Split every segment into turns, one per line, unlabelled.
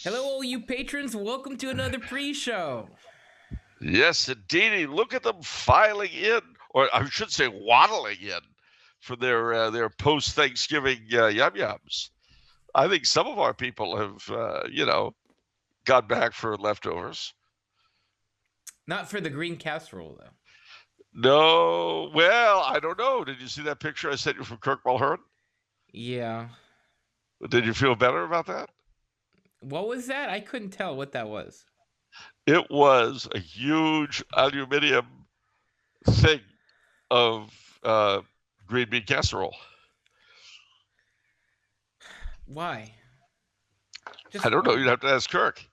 Hello, all you patrons. Welcome to another pre-show.
Yes, indeedy. Look at them filing in, or I should say, waddling in for their post-Thanksgiving yum yums. I think some of our people have, gone back for leftovers.
Not for the green casserole, though.
No, well, I don't know. Did you see that picture I sent you from Kirk Mulhern?
Yeah.
Did you feel better about that?
What was that? I couldn't tell what that was.
It was a huge aluminum thing of green bean casserole.
Why?
I
Just
don't know.
why?
You'd have to ask Kirk.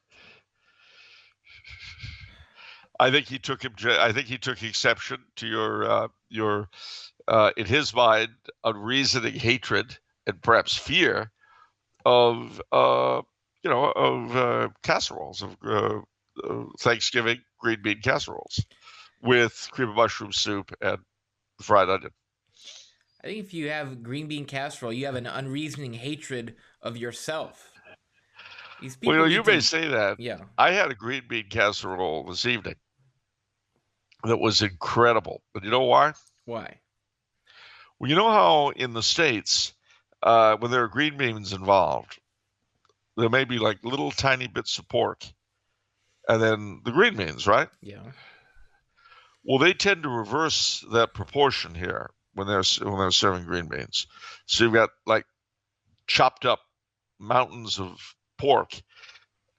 I think he took I think he took exception to your in his mind unreasoning hatred and perhaps fear of casseroles of Thanksgiving green bean casseroles with cream of mushroom soup and fried onion.
I think if you have green bean casserole, you have an unreasoning hatred of yourself. These
Well,
people
you
need
may
to,
say that.
yeah.
I had a green bean casserole this evening that was incredible. And you know why?
Why?
Well, you know how in the States, when there are green beans involved, there may be like little tiny bits of pork and then the green beans, right?
Yeah.
Well, they tend to reverse that proportion here when they're serving green beans. So you've got like chopped up mountains of pork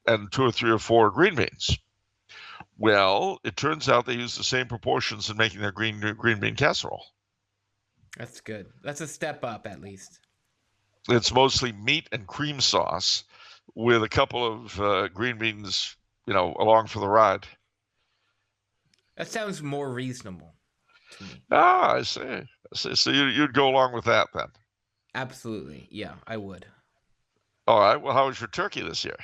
and two or three or four green beans. Well, it turns out they use the same proportions in making their green bean casserole.
That's good. That's a step up, at least.
It's mostly meat and cream sauce with a couple of green beans, along for the ride.
That sounds more reasonable to me.
Ah, I see. I see. So you'd go along with that then.
Absolutely. Yeah, I would.
All right. Well, how was your turkey this year?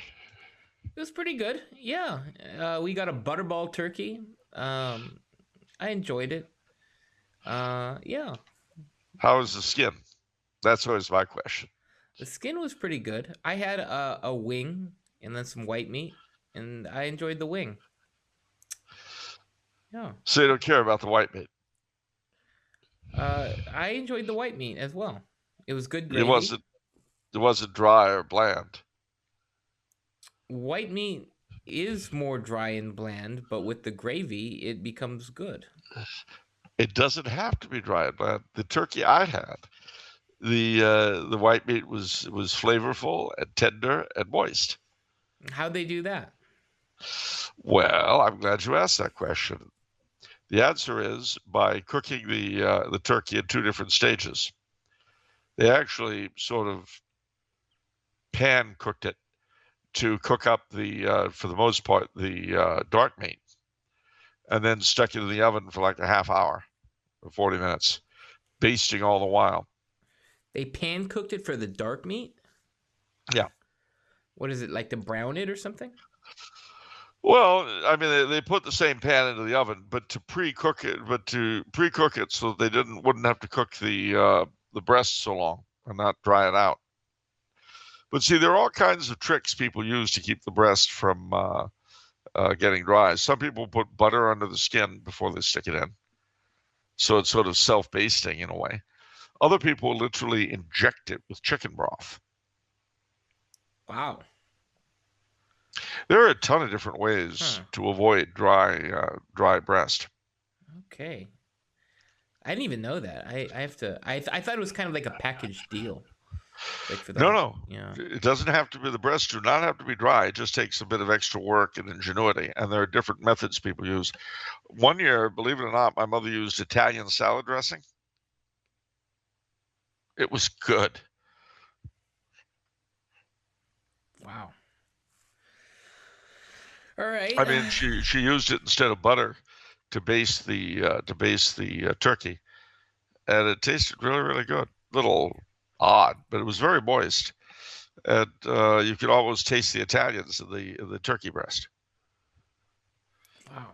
It was pretty good. Yeah. We got a butterball turkey. I enjoyed it. Yeah.
How was the skin? That's always my question.
The skin was pretty good. I had a wing and then some white meat, and I enjoyed the wing. Yeah.
So you don't care about the white meat.
I enjoyed the white meat as well. It was good
It
gravy.
wasn't. It wasn't dry or bland.
White meat is more dry and bland, but with the gravy, it becomes good.
It doesn't have to be dry and bland. The turkey I had, the white meat was flavorful and tender and moist.
How'd they do that?
Well, I'm glad you asked that question. The answer is by cooking the turkey in two different stages. They actually sort of pan cooked it to cook up for the most part, the dark meat, and then stuck it in the oven for like a half hour or 40 minutes, basting all the while.
They pan cooked it for the dark meat.
Yeah.
What is it like to brown it or something?
Well, I mean, they put the same pan into the oven, but to pre-cook it so they wouldn't have to cook the breast so long and not dry it out. But see, there are all kinds of tricks people use to keep the breast from getting dry. Some people put butter under the skin before they stick it in, so it's sort of self-basting in a way. Other people literally inject it with chicken broth.
Wow.
There are a ton of different ways
Huh.
to avoid dry breast.
Okay. I didn't even know that. I have to. I thought it was kind of like a package deal, like for
No,
the
no,
yeah.
it doesn't have to be. The breasts do not have to be dry. It just takes a bit of extra work and ingenuity, and there are different methods people use. One year, believe it or not, my mother used Italian salad dressing. It was good.
Wow. All right.
I mean, she used it instead of butter to base the turkey, and it tasted really really good. Little odd, but it was very moist, and you could almost taste the Italians in the turkey breast.
Wow.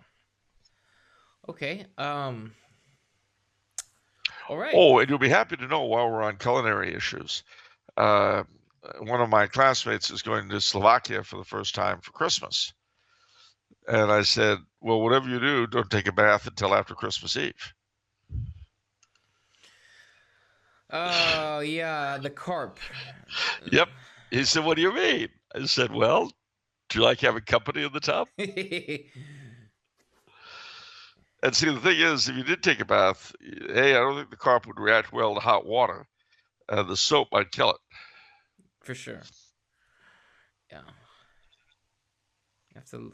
Okay. All right.
Oh, and you'll be happy to know while we're on culinary issues, one of my classmates is going to Slovakia for the first time for Christmas. And I said, well, whatever you do, don't take a bath until after Christmas Eve.
Oh, yeah, the carp.
Yep. He said, what do you mean? I said, well, do you like having company in the tub? And see, the thing is, if you did take a bath, I don't think the carp would react well to hot water. The soap might kill it.
For sure. Yeah. You have to.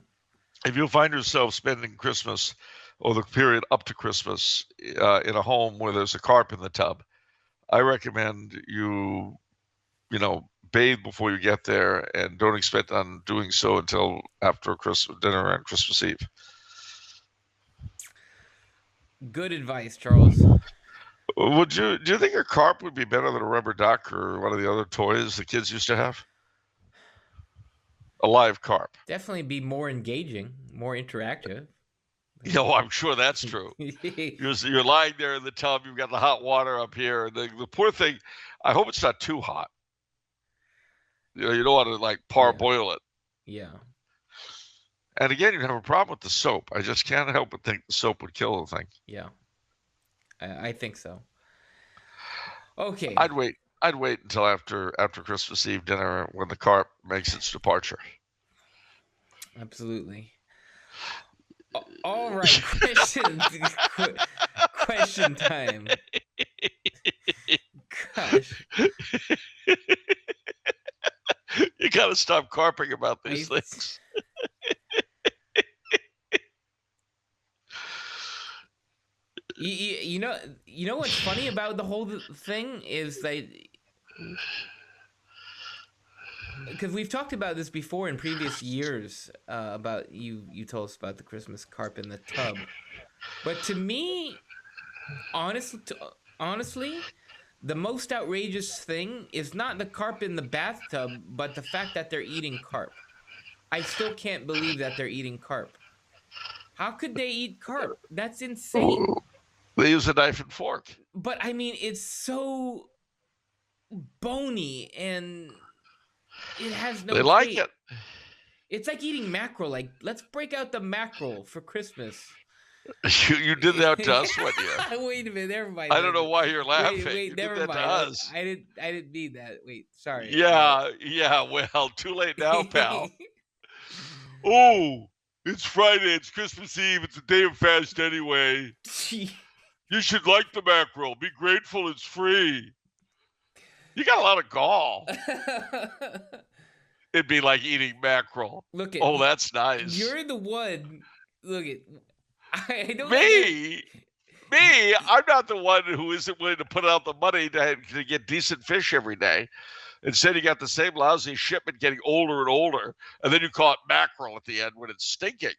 If you find yourself spending Christmas or the period up to Christmas in a home where there's a carp in the tub, I recommend you bathe before you get there, and don't expect on doing so until after Christmas dinner and Christmas Eve.
Good advice, Charles.
Do you think a carp would be better than a rubber duck or one of the other toys the kids used to have? A live carp.
Definitely be more engaging, more interactive.
I'm sure that's true. You're lying there in the tub. You've got the hot water up here. The poor thing. I hope it's not too hot. You don't want to parboil it.
Yeah.
And again, you have a problem with the soap. I just can't help but think the soap would kill the thing.
Yeah. I think so. Okay.
I'd wait until after Christmas Eve dinner when the carp makes its departure.
Absolutely. All right, question time. Gosh.
You got to stop carping about these things.
You know what's funny about the whole thing is that, because we've talked about this before in previous years, about you told us about the Christmas carp in the tub, but to me, honestly, the most outrageous thing is not the carp in the bathtub, but the fact that they're eating carp. I still can't believe that they're eating carp. How could they eat carp? That's insane.
They use a knife and fork.
But I mean, it's so bony and it has no.
They like it.
It's like eating mackerel. Like, let's break out the mackerel for Christmas.
You did that to us one year.
Wait a minute, never mind.
I don't know why you're laughing.
Wait, never mind.
Us.
I didn't mean that. Wait, sorry.
Yeah. Well, too late now, pal. Oh, it's Friday. It's Christmas Eve. It's a day of fast anyway. You should like the mackerel. Be grateful it's free. You got a lot of gall. It'd be like eating mackerel.
Look
at. Oh, that's nice.
You're the one. Look at. I don't.
Me. I'm not the one who isn't willing to put out the money to get decent fish every day. Instead, you got the same lousy shipment getting older and older, and then you call it mackerel at the end when it's stinking.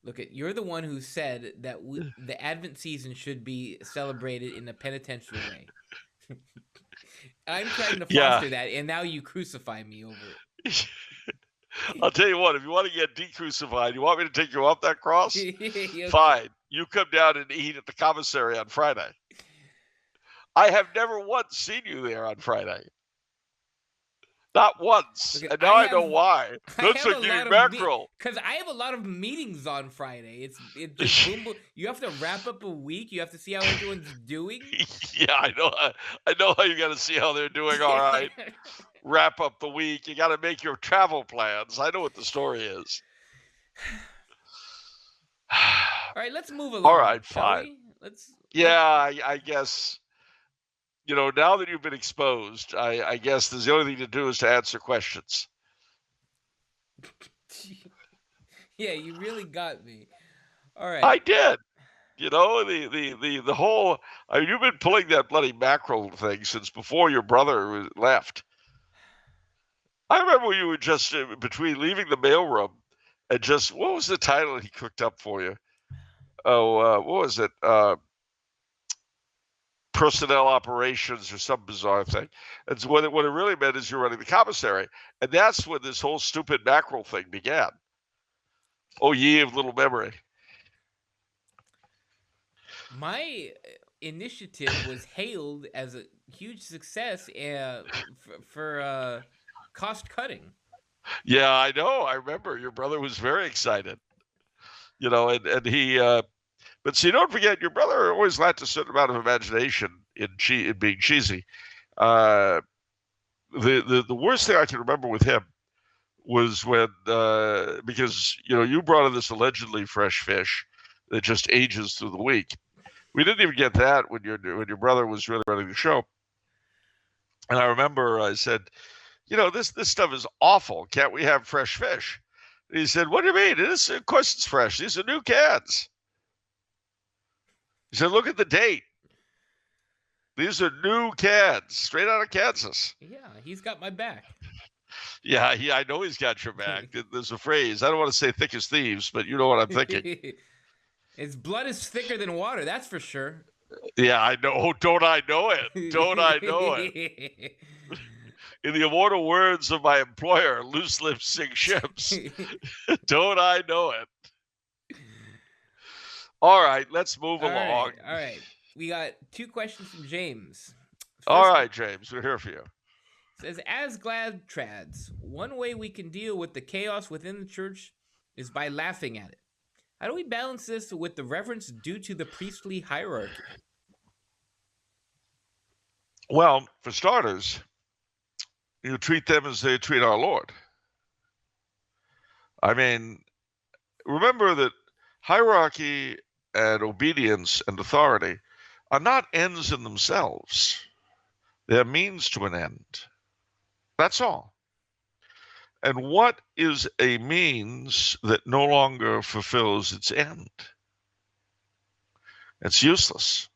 Look, you're the one who said that the Advent season should be celebrated in a penitential way. I'm trying to foster that, and now you crucify me over it.
I'll tell you what, if you want to get decrucified, you want me to take you off that cross? Okay. Fine. You come down and eat at the commissary on Friday. I have never once seen you there on Friday. Not once. Okay, and now I know why. That's like eating mackerel.
Because I have a lot of meetings on Friday. It's just boom, boom. You have to wrap up a week. You have to see how everyone's doing.
Yeah, I know how you got to see how they're doing. All right. Wrap up the week. You got to make your travel plans. I know what the story is.
All right, let's move along.
All right, fine. I guess. Now that you've been exposed, I guess the only thing to do is to answer questions.
Yeah, you really got me. All right.
I did. The whole. You've been pulling that bloody mackerel thing since before your brother left. I remember you were just between leaving the mailroom and just, what was the title he cooked up for you? Oh, what was it? Personnel operations or some bizarre thing. And so what it really meant is you're running the commissary. And that's when this whole stupid mackerel thing began. Oh, ye of little memory.
My initiative was hailed as huge success for cost cutting.
Yeah, I know. I remember your brother was very excited. And he. But see, don't forget, your brother always lacked a certain amount of imagination in being cheesy. Uh, the worst thing I can remember with him was when because you brought in this allegedly fresh fish that just ages through the week. We didn't even get that when your brother was really running the show. And I remember I said, this stuff is awful. Can't we have fresh fish? And he said, what do you mean? Of course it's fresh. These are new cans. He said, look at the date. These are new cans, straight out of Kansas.
Yeah, he's got my back.
Yeah, I know he's got your back. There's a phrase. I don't want to say thick as thieves, but you know what I'm thinking.
His blood is thicker than water, that's for sure.
Yeah, I know. Don't I know it? Don't I know it? In the immortal words of my employer, loose lips sink ships. Don't I know it? All right, let's move along.
All right. We got 2 questions from James.
All right, James, we're here for you.
Says, as glad trads, one way we can deal with the chaos within the church is by laughing at it. How do we balance this with the reverence due to the priestly hierarchy?
Well, for starters, you treat them as they treat our Lord. I mean, remember that hierarchy and obedience and authority are not ends in themselves. They're means to an end. That's all. And what is a means that no longer fulfills its end? It's useless.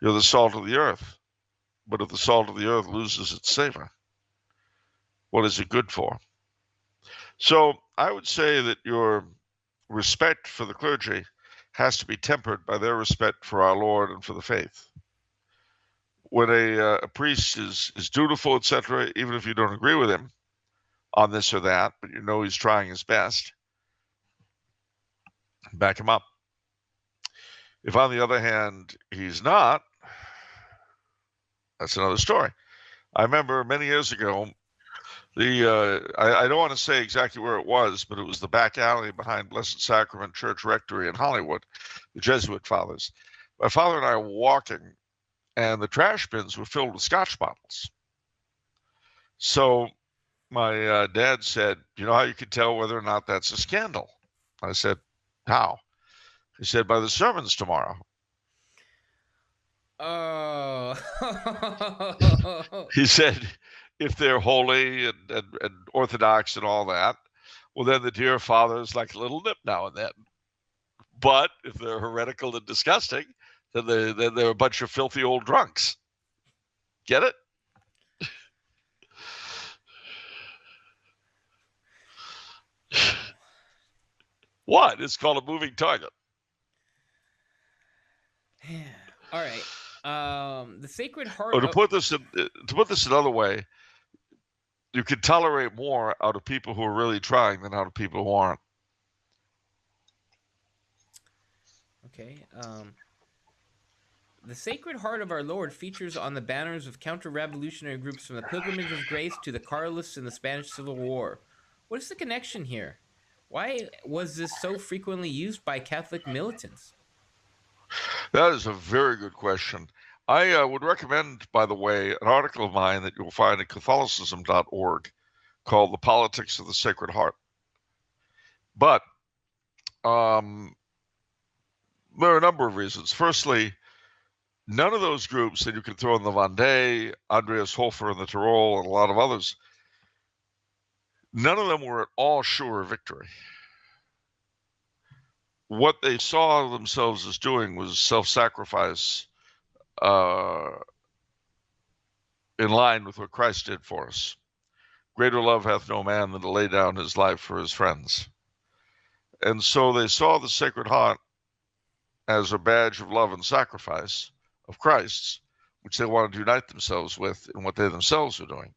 You're the salt of the earth. But if the salt of the earth loses its savor, what is it good for? So I would say that your respect for the clergy has to be tempered by their respect for our Lord and for the faith. When a priest is dutiful, etc., even if you don't agree with him on this or that, but you know he's trying his best, back him up. If, on the other hand, he's not, that's another story. I remember many years ago, I don't want to say exactly where it was, but it was the back alley behind Blessed Sacrament Church Rectory in Hollywood, the Jesuit fathers. My father and I were walking, and the trash bins were filled with Scotch bottles. So my dad said, you know how you can tell whether or not that's a scandal? I said, how? He said, by the sermons tomorrow.
Oh.
He said, if they're holy and orthodox and all that, well, then the dear father's like a little nip now and then. But if they're heretical and disgusting, then they're a bunch of filthy old drunks. Get it? What? It's called a moving target.
All right. The Sacred Heart.
To put this another way, you can tolerate more out of people who are really trying than out of people who aren't.
Okay. The Sacred Heart of Our Lord features on the banners of counter-revolutionary groups from the Pilgrimage of Grace to the Carlists in the Spanish Civil War. What is the connection here? Why was this so frequently used by Catholic militants?
That is a very good question. I would recommend, by the way, an article of mine that you'll find at Catholicism.org called The Politics of the Sacred Heart. But there are a number of reasons. Firstly, none of those groups that you can throw in the Vendée, Andreas Hofer in the Tyrol, and a lot of others, none of them were at all sure of victory. What they saw themselves as doing was self-sacrifice in line with what Christ did for us. Greater love hath no man than to lay down his life for his friends. And so they saw the Sacred Heart as a badge of love and sacrifice of Christ's, which they wanted to unite themselves with in what they themselves were doing.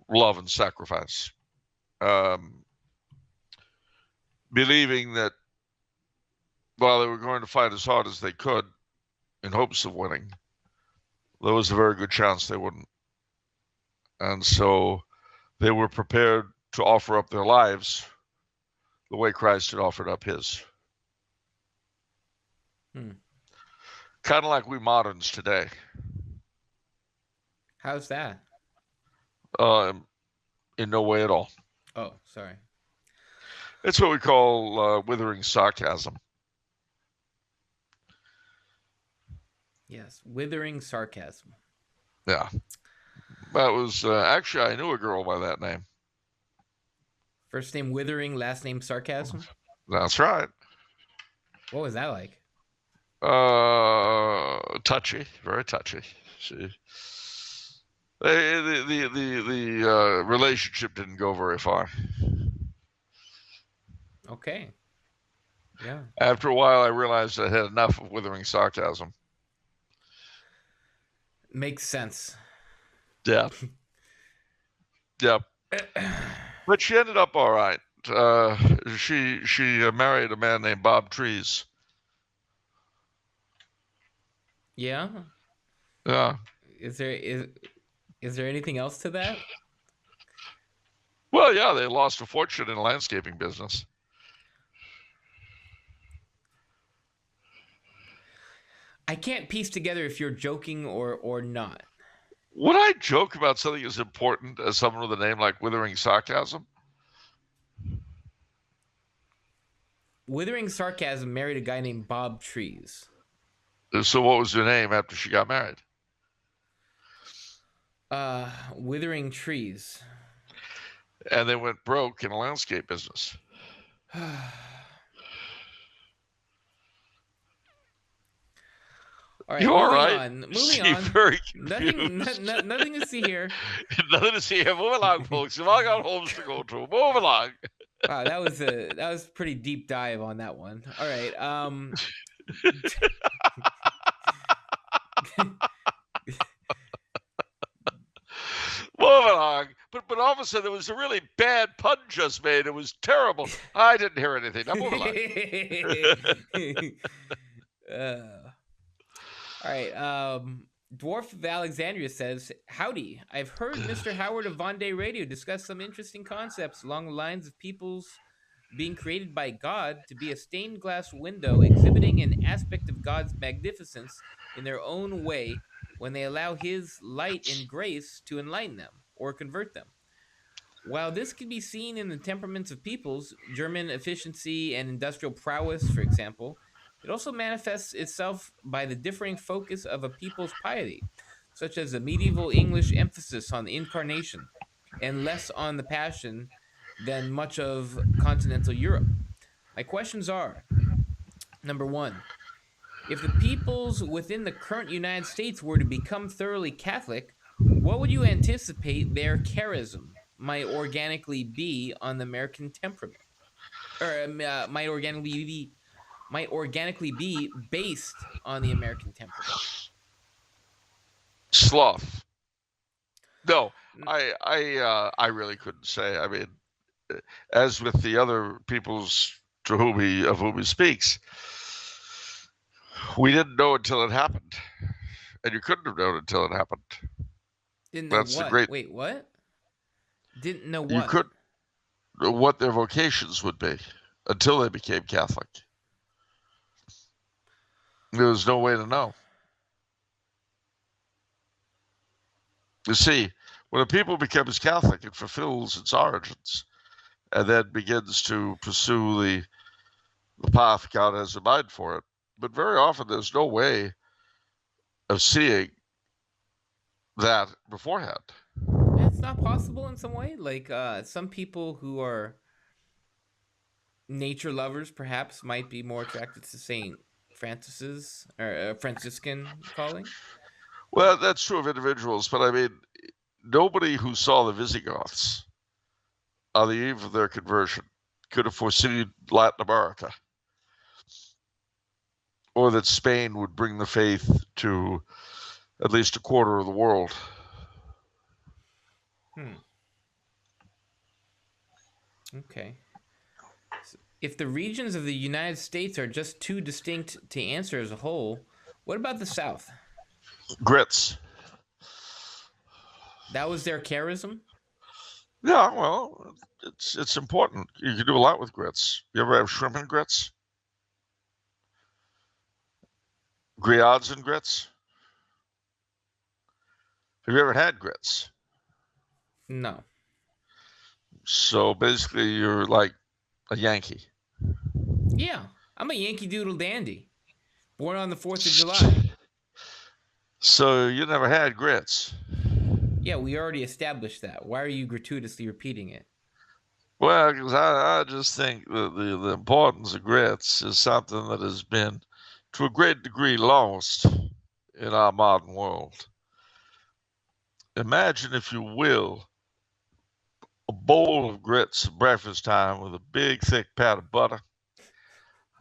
Love and sacrifice. Believing that while they were going to fight as hard as they could in hopes of winning, there was a very good chance they wouldn't. And so they were prepared to offer up their lives the way Christ had offered up his. Kind of like we moderns today.
How's that?
In no way at all.
Oh, sorry.
It's what we call withering sarcasm.
Yes, withering sarcasm.
Yeah. That was actually, I knew a girl by that name.
First name withering, last name sarcasm?
That's right.
What was that like?
Touchy, very touchy. The relationship didn't go very far.
Okay. Yeah.
After a while, I realized I had enough of withering sarcasm.
Makes sense.
Yeah. Yeah. But she ended up all right. She married a man named Bob Trees.
Yeah.
Yeah.
Is there anything else to that?
Well, yeah, they lost a fortune in the landscaping business.
I can't piece together if you're joking or not.
Would I joke about something as important as someone with a name like Withering Sarcasm?
Withering Sarcasm married a guy named Bob Trees.
So what was her name after she got married?
Withering Trees.
And they went broke in the landscape business.
All right,
you all right?
On. Moving
Seem
on.
very
Nothing to see here.
Nothing to see here. Move along, folks. You've all got homes to go to. Move along.
Wow, that was a pretty deep dive on that one. All right.
Move along. But all of a sudden there was a really bad pun just made. It was terrible. I didn't hear anything. Now move along.
All right. Dwarf of Alexandria says, "Howdy. I've heard Mr. Howard of Vendée Radio discuss some interesting concepts along the lines of people's being created by God to be a stained glass window exhibiting an aspect of God's magnificence in their own way when they allow his light and grace to enlighten them or convert them. While this can be seen in the temperaments of peoples, German efficiency and industrial prowess, for example, it also manifests itself by the differing focus of a people's piety, such as the medieval English emphasis on the incarnation and less on the passion than much of continental Europe. My questions are, number one, if the peoples within the current United States were to become thoroughly Catholic, what would you anticipate their charism might organically be on the American temperament? Or might organically be based on the American temperament?
Sloth. No, I really couldn't say. I mean, as with the other peoples of whom he speaks, we didn't know until it happened, and you couldn't have known until it happened.
Didn't know what? Wait, what? Didn't know what?
You couldn't know what their vocations would be until they became Catholic. There was no way to know. You see, when a people becomes Catholic, it fulfills its origins and then begins to pursue the path God has in mind for it. But very often there's no way of seeing that beforehand.
It's not possible in some way. Like some people who are nature lovers perhaps might be more attracted to St. Francis's or Franciscan calling.
Well, that's true of individuals, but I mean, nobody who saw the Visigoths on the eve of their conversion could have foreseen Latin America, or that Spain would bring the faith to at least a quarter of the world.
Okay. So if the regions of the United States are just too distinct to answer as a whole, what about the South?
Grits.
That was their charism?
Yeah, well, it's important. You can do a lot with grits. You ever have shrimp and grits? Griots and grits? Have you ever had grits?
No.
So basically, you're like a Yankee.
Yeah, I'm a Yankee Doodle dandy, born on the 4th of July.
So you never had grits.
Yeah, we already established that. Why are you gratuitously repeating it?
Well, because I just think that the importance of grits is something that has been, to a great degree, lost in our modern world. Imagine, if you will, a bowl of grits at breakfast time with a big, thick pat of butter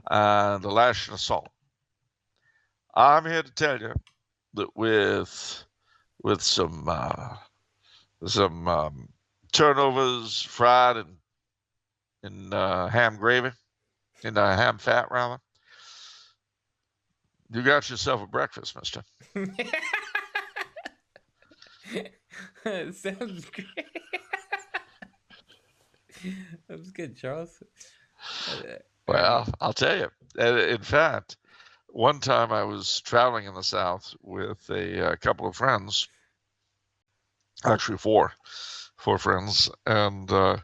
and a lashing of salt. I'm here to tell you that with some turnovers fried in ham gravy, in ham fat rather, you got yourself a breakfast, mister.
Sounds great. That was good, Charles.
Well, I'll tell you. In fact, one time I was traveling in the South with a couple of friends, actually four friends, and the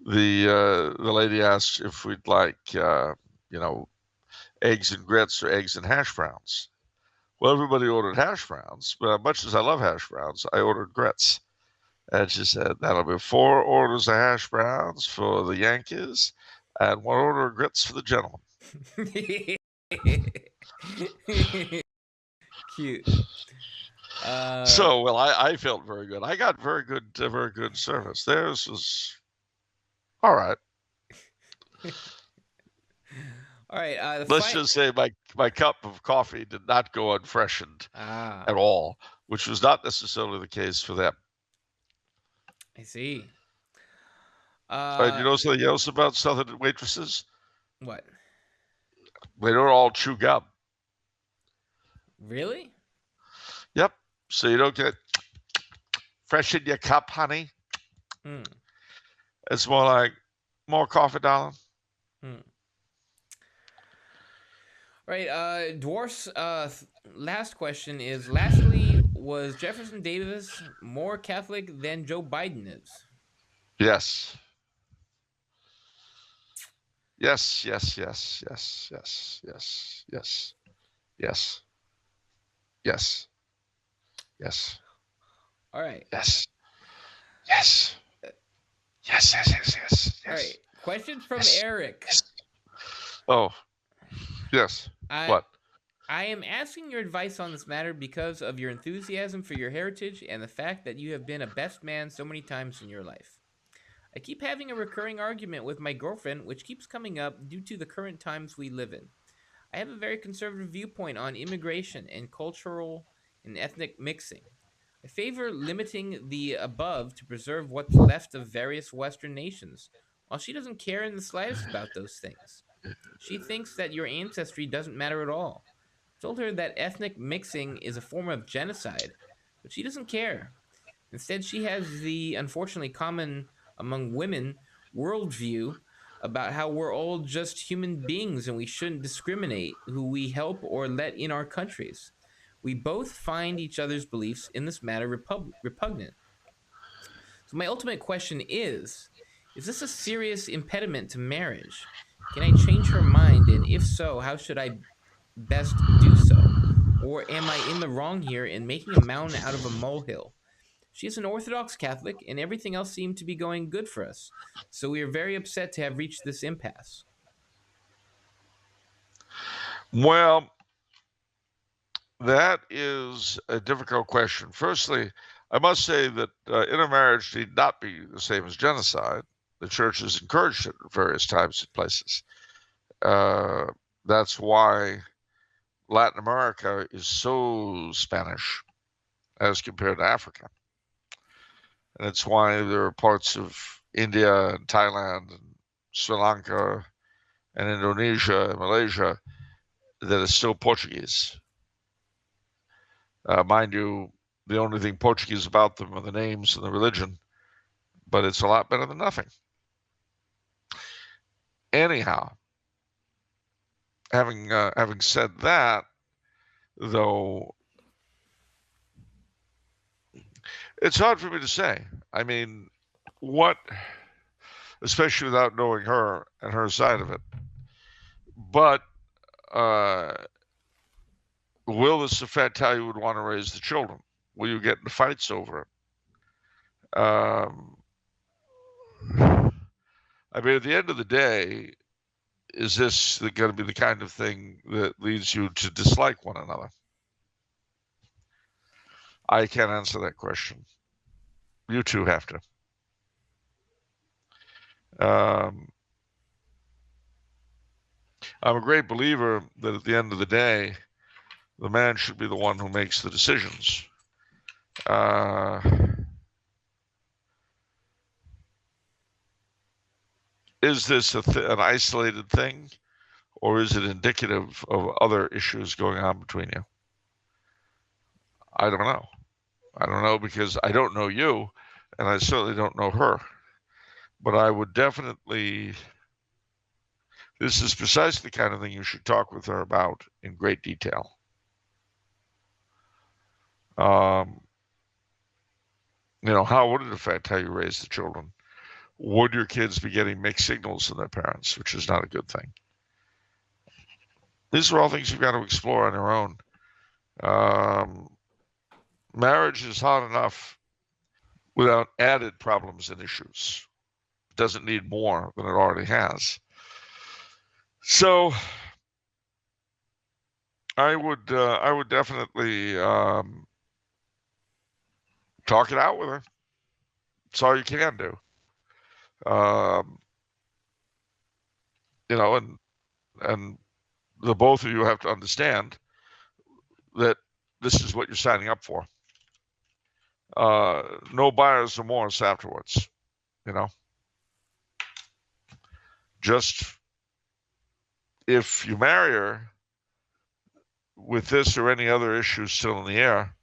lady asked if we'd like eggs and grits or eggs and hash browns. Well, everybody ordered hash browns, but much as I love hash browns, I ordered grits. And she said, that'll be 4 orders of hash browns for the Yankees and 1 order of grits for the gentleman.
Cute.
So, well, I felt very good. I got very good service. Theirs was all right.
All right.
Let's just say my cup of coffee did not go unfreshened at all, which was not necessarily the case for them.
I see.
And you know something else about Southern waitresses?
What?
They don't all chew gum.
Really?
Yep. So you don't get fresh in your cup, honey. It's more like, more coffee, darling.
Right. Dwarf's last question is, lastly, was Jefferson Davis more Catholic than Joe Biden is?
Yes. Yes, yes, yes, yes, yes, yes, yes, yes, yes, yes.
All right.
Yes. Yes. Yes, yes, yes, yes.
All right. Question from Eric.
Yes. Oh, yes. What?
I am asking your advice on this matter because of your enthusiasm for your heritage and the fact that you have been a best man so many times in your life. I keep having a recurring argument with my girlfriend, which keeps coming up due to the current times we live in. I have a very conservative viewpoint on immigration and cultural and ethnic mixing. I favor limiting the above to preserve what's left of various Western nations, while she doesn't care in the slightest about those things. She thinks that your ancestry doesn't matter at all. I told her that ethnic mixing is a form of genocide, but she doesn't care. Instead, she has the unfortunately common among women worldview about how we're all just human beings and we shouldn't discriminate who we help or let in our countries. We both find each other's beliefs in this matter repugnant. So, my ultimate question is this a serious impediment to marriage? Can I change her mind? And if so, how should I best do so? Or am I in the wrong here in making a mountain out of a molehill? She is an Orthodox Catholic, and everything else seemed to be going good for us. So we are very upset to have reached this impasse.
Well, that is a difficult question. Firstly, I must say that intermarriage need not be the same as genocide. The church has encouraged it at various times and places. That's why Latin America is so Spanish as compared to Africa. And it's why there are parts of India and Thailand and Sri Lanka and Indonesia and Malaysia that are still Portuguese. Mind you, The only thing Portuguese about them are the names and the religion, but it's a lot better than nothing. Anyhow, having said that, though, it's hard for me to say. I mean, what, especially without knowing her and her side of it. But will this affect how you would want to raise the children? Will you get into fights over it? I mean, at the end of the day, is this going to be the kind of thing that leads you to dislike one another? I can't answer that question. You two have to. I'm a great believer that at the end of the day, the man should be the one who makes the decisions. Is this an isolated thing, or is it indicative of other issues going on between you? I don't know. I don't know because I don't know you, and I certainly don't know her. But I would definitely, this is precisely the kind of thing you should talk with her about in great detail. How would it affect how you raise the children? Would your kids be getting mixed signals from their parents, which is not a good thing? These are all things you've got to explore on your own. Marriage is hard enough without added problems and issues. It doesn't need more than it already has. So I would definitely talk it out with her. It's all you can do. And the both of you have to understand that this is what you're signing up for. No buyer's remorse afterwards, Just if you marry her with this or any other issue still in the air,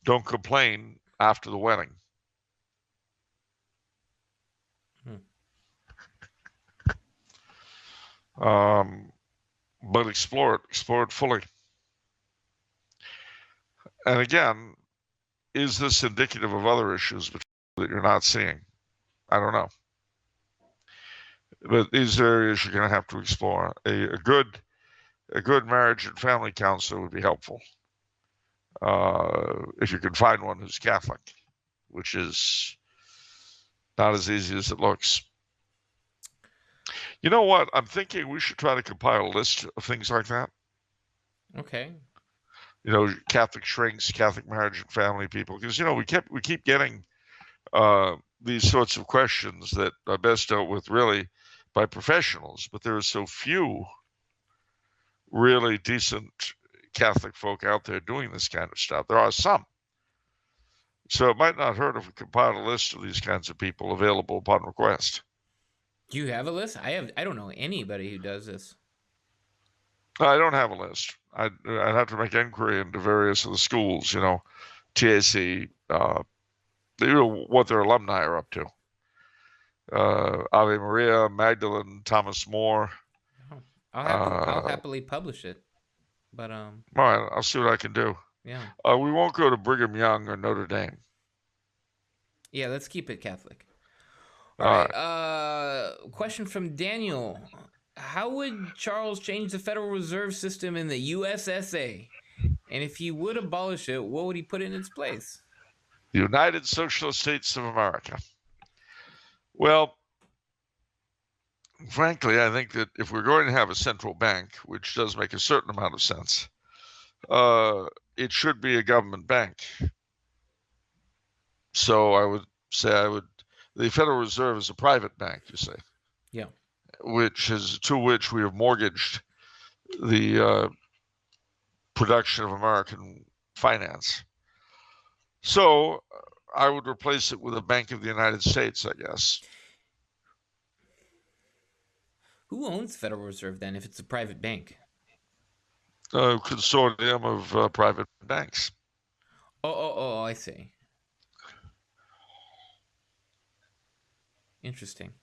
don't complain after the wedding. But explore it fully. And again, is this indicative of other issues that you're not seeing? I don't know. But these areas you're going to have to explore. A good marriage and family counselor would be helpful. If you can find one who's Catholic, which is not as easy as it looks. You know what? I'm thinking we should try to compile a list of things like that.
Okay.
Catholic shrinks, Catholic marriage and family people, because we keep getting these sorts of questions that are best dealt with really by professionals, but there are so few really decent Catholic folk out there doing this kind of stuff. There are some. So it might not hurt if we compile a list of these kinds of people available upon request.
Do you have a list? I don't know anybody who does this.
I don't have a list. I'd have to make inquiry into various of the schools, TAC, what their alumni are up to. Ave Maria, Magdalene, Thomas More.
I'll happily publish it. But
all right, I'll see what I can do.
Yeah.
We won't go to Brigham Young or Notre Dame.
Yeah, let's keep it Catholic. All right. Question from Daniel. How would Charles change the Federal Reserve System in the USSA? And if he would abolish it, what would he put in its place?
The United Socialist States of America. Well, frankly, I think that if we're going to have a central bank, which does make a certain amount of sense, it should be a government bank. So I would say the Federal Reserve is a private bank, you say.
Yeah.
To which we have mortgaged the production of American finance. So I would replace it with a Bank of the United States, I guess.
Who owns the Federal Reserve then if it's a private bank?
A consortium of private banks.
Oh, I see. Interesting.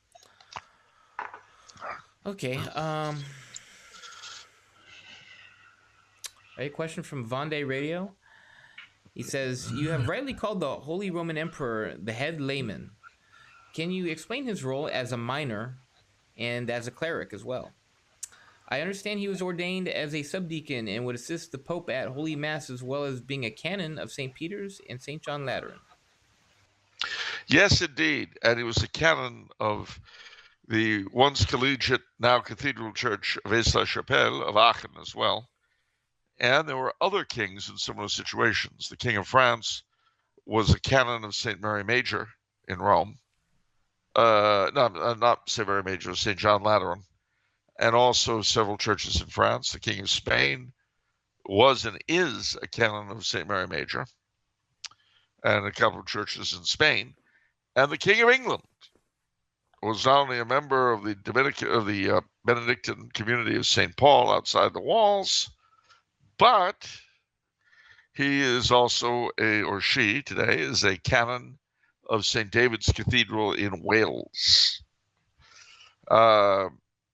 Okay. A question from Vendée Radio. He says, "You have rightly called the Holy Roman Emperor the head layman. Can you explain his role as a minor and as a cleric as well? I understand he was ordained as a subdeacon and would assist the Pope at Holy Mass as well as being a canon of St. Peter's and St. John Lateran."
Yes, indeed. And he was a canon of the once collegiate, now cathedral church of Aix-la-Chapelle of Aachen as well. And there were other kings in similar situations. The King of France was a canon of St. Mary Major in Rome. Not St. Mary Major, St. John Lateran. And also several churches in France. The King of Spain was and is a canon of St. Mary Major, and a couple of churches in Spain. And the King of England was not only a member of the Benedictine community of St. Paul outside the walls, but he is also she today is a canon of St. David's Cathedral in Wales.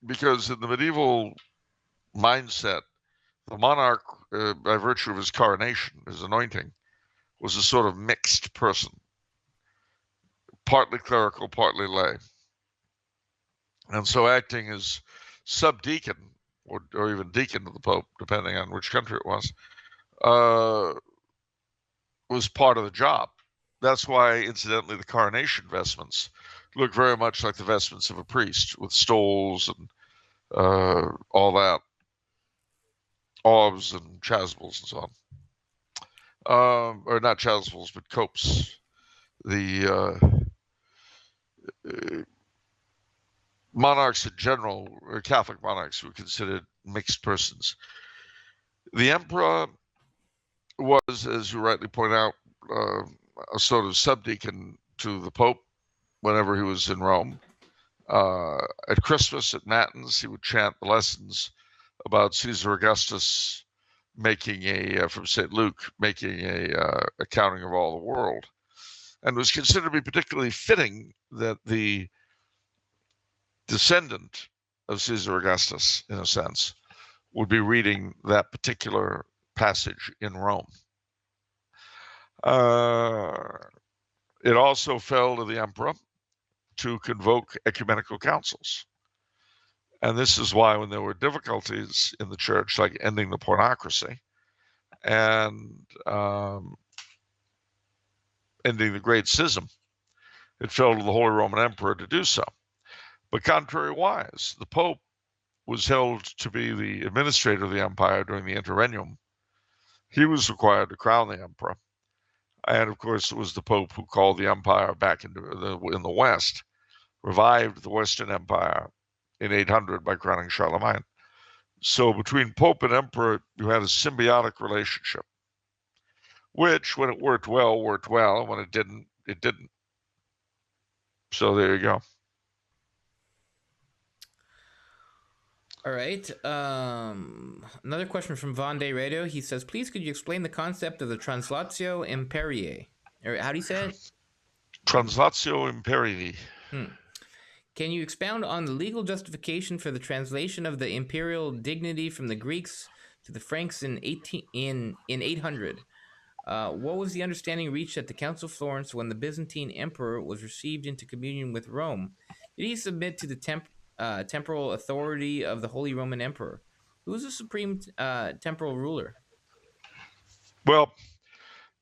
Because in the medieval mindset, the monarch, by virtue of his coronation, his anointing, was a sort of mixed person, partly clerical, partly lay. And so acting as subdeacon, or even deacon to the Pope, depending on which country it was part of the job. That's why, incidentally, the coronation vestments look very much like the vestments of a priest, with stoles and all that, aubs and chasubles and so on. Or not chasubles, but copes. The monarchs in general, or Catholic monarchs, were considered mixed persons. The emperor was, as you rightly point out, a sort of subdeacon to the Pope whenever he was in Rome. At Christmas, at Matins, he would chant the lessons about Caesar Augustus from St. Luke, making a accounting of all the world. And it was considered to be particularly fitting that the descendant of Caesar Augustus, in a sense, would be reading that particular passage in Rome. It also fell to the emperor to convoke ecumenical councils. And this is why, when there were difficulties in the church, like ending the pornocracy and ending the Great Schism, it fell to the Holy Roman Emperor to do so. But contrariwise, the Pope was held to be the administrator of the empire during the interregnum. He was required to crown the emperor. And of course, it was the Pope who called the empire back in the West, revived the Western Empire in 800 by crowning Charlemagne. So between Pope and Emperor, you had a symbiotic relationship, which, when it worked well, and when it didn't, it didn't. So there you go.
All right. Another question from Vendée Radio. He says, "Please, could you explain the concept of the Translatio Imperii?" Or how do you say it?
Translatio Imperii.
Can you expound on the legal justification for the translation of the imperial dignity from the Greeks to the Franks in 800? What was the understanding reached at the Council of Florence when the Byzantine emperor was received into communion with Rome? Did he submit to the temporal authority of the Holy Roman Emperor? Who is the supreme temporal ruler?
Well,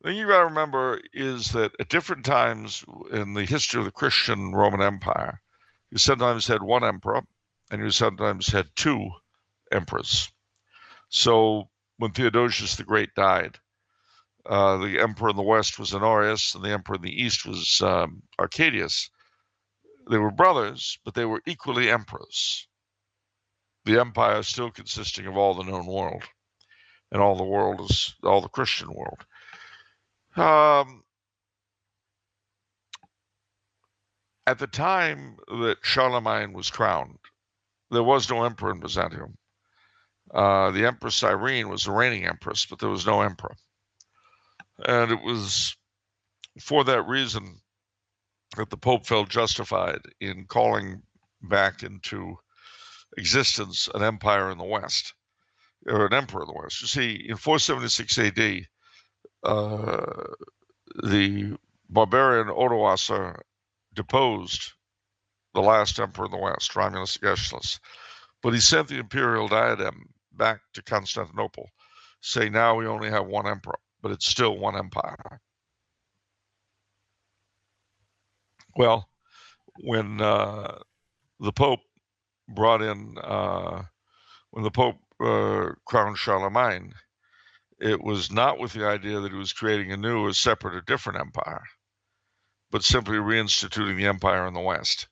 the thing you got to remember is that at different times in the history of the Christian Roman Empire, you sometimes had one emperor and you sometimes had two emperors. So when Theodosius the Great died, the emperor in the west was Honorius and the emperor in the east was Arcadius. They were brothers, but they were equally emperors. The empire still consisting of all the known world, and all the world is all the Christian world. At the time that Charlemagne was crowned, there was no emperor in Byzantium. The Empress Irene was the reigning empress, but there was no emperor. And it was for that reason that the Pope felt justified in calling back into existence an empire in the West, or an emperor in the West. You see, in 476 AD, the barbarian Odoacer deposed the last emperor in the West, Romulus Augustulus, but he sent the imperial diadem back to Constantinople, saying now we only have one emperor, but it's still one empire. Well, when the Pope brought in, when the Pope crowned Charlemagne, it was not with the idea that he was creating a new, a separate, a different empire, but simply reinstituting the empire in the West.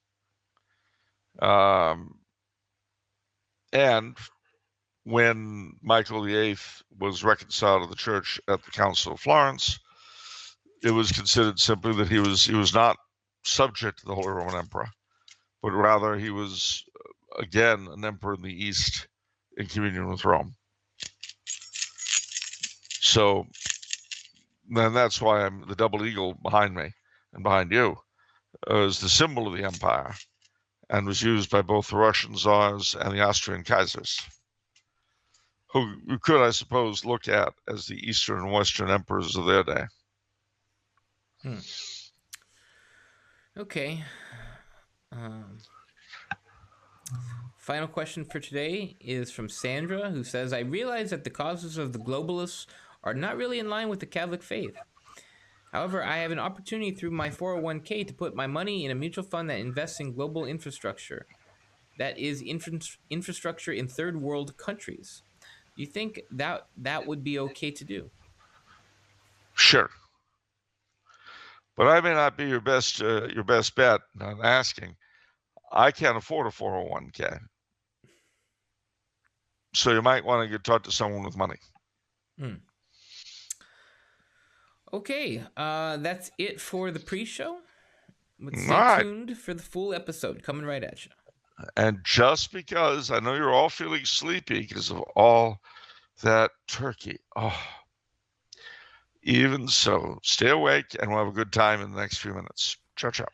And when Michael VIII was reconciled to the Church at the Council of Florence, it was considered simply that he was not subject to the Holy Roman Emperor, but rather he was again an emperor in the East in communion with Rome. So then that's why I'm the double eagle behind me and behind you is the symbol of the empire, and was used by both the Russian czars and the Austrian kaisers, who you could, I suppose, look at as the Eastern and Western emperors of their day.
Okay. Final question for today is from Sandra, who says, I realize that the causes of the globalists are not really in line with the Catholic faith. However, I have an opportunity through my 401k to put my money in a mutual fund that invests in global infrastructure. That is infrastructure in third world countries. Do you think that would be okay to do?
Sure. But I may not be your best bet. I'm asking. I can't afford a 401k. So you might want to talk to someone with money.
Okay, that's it for the pre-show. But stay tuned for the full episode coming right at you.
And just because I know you're all feeling sleepy because of all that turkey, even so, stay awake and we'll have a good time in the next few minutes. Ciao, ciao.